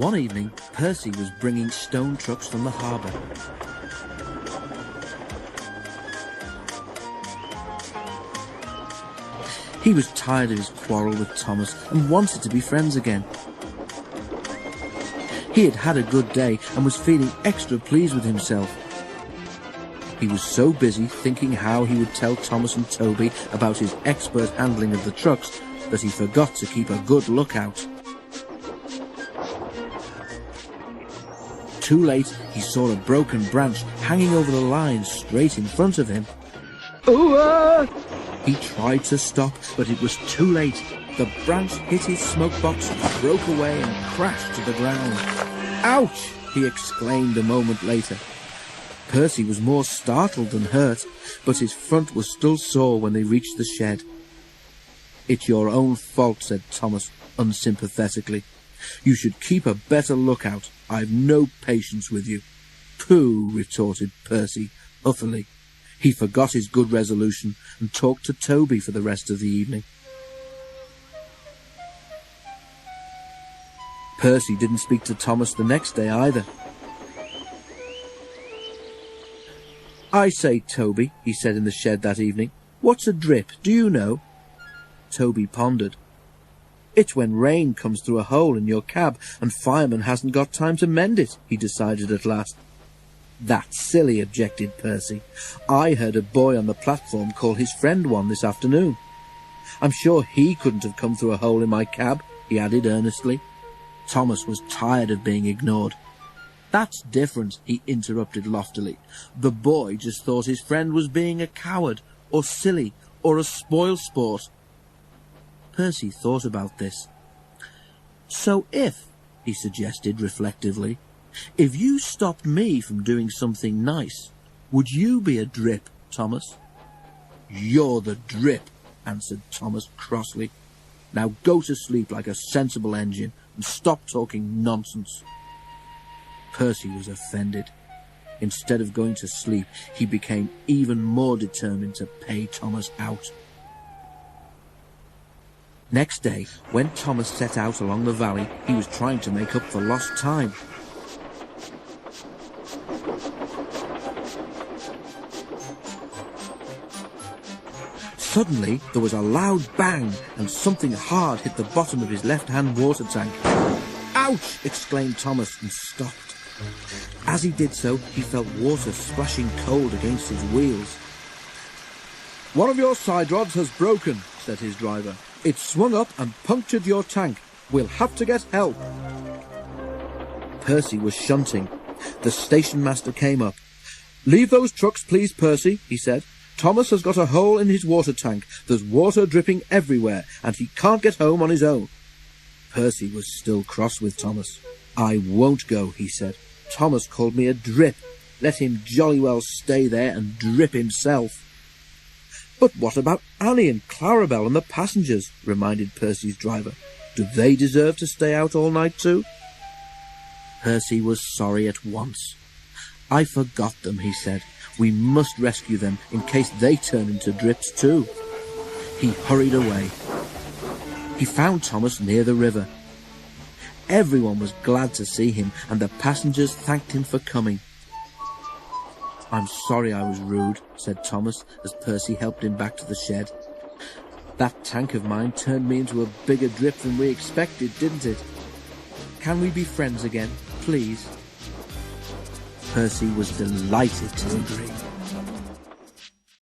One evening, Percy was bringing stone trucks from the harbour. He was tired of his quarrel with Thomas and wanted to be friends again. He had had a good day and was feeling extra pleased with himself. He was so busy thinking how he would tell Thomas and Toby about his expert handling of the trucks that he forgot to keep a good lookout. Too late, he saw a broken branch hanging over the line straight in front of him. He tried to stop, but it was too late. The branch hit his smoke box, broke away and crashed to the ground. "Ouch!" he exclaimed a moment later. Percy was more startled than hurt, but his front was still sore when they reached the shed. "It's your own fault," said Thomas unsympathetically. "You should keep a better lookout. I've no patience with you." "Pooh," retorted Percy huffily. He forgot his good resolution and talked to Toby for the rest of the evening. Percy didn't speak to Thomas the next day either. "I say, Toby," he said in the shed that evening, "what's a drip, do you know?" Toby pondered. "It's when rain comes through a hole in your cab and fireman hasn't got time to mend it," he decided at last. "That's silly," objected Percy. "I heard a boy on the platform call his friend one this afternoon. I'm sure he couldn't have come through a hole in my cab," he added earnestly. Thomas was tired of being ignored. "That's different," he interrupted loftily. "The boy just thought his friend was being a coward, or silly, or a spoil-sport." Percy thought about this. "So if," he suggested reflectively, "if you stopped me from doing something nice, would you be a drip, Thomas?" "You're the drip," answered Thomas crossly. "Now go to sleep like a sensible engine and stop talking nonsense." Percy was offended. Instead of going to sleep, he became even more determined to pay Thomas out. Next day, when Thomas set out along the valley, he was trying to make up for lost time. Suddenly, there was a loud bang, and something hard hit the bottom of his left-hand water tank. "Ouch!" exclaimed Thomas, and stopped. As he did so, he felt water splashing cold against his wheels. "One of your side rods has broken," said his driver. "It's swung up and punctured your tank. We'll have to get help." Percy was shunting. The station master came up. "Leave those trucks, please, Percy," he said. "Thomas has got a hole in his water tank. There's water dripping everywhere, and he can't get home on his own." Percy was still cross with Thomas. "I won't go," he said. "Thomas called me a drip. Let him jolly well stay there and drip himself." "But what about Annie and Clarabelle and the passengers?" reminded Percy's driver. "Do they deserve to stay out all night too?" Percy was sorry at once. "I forgot them," he said. "We must rescue them in case they turn into drips too." He hurried away. He found Thomas near the river. Everyone was glad to see him, and the passengers thanked him for coming. "I'm sorry I was rude," said Thomas as Percy helped him back to the shed. "That tank of mine turned me into a bigger drip than we expected, didn't it? Can we be friends again, please?" Percy was delighted to agree.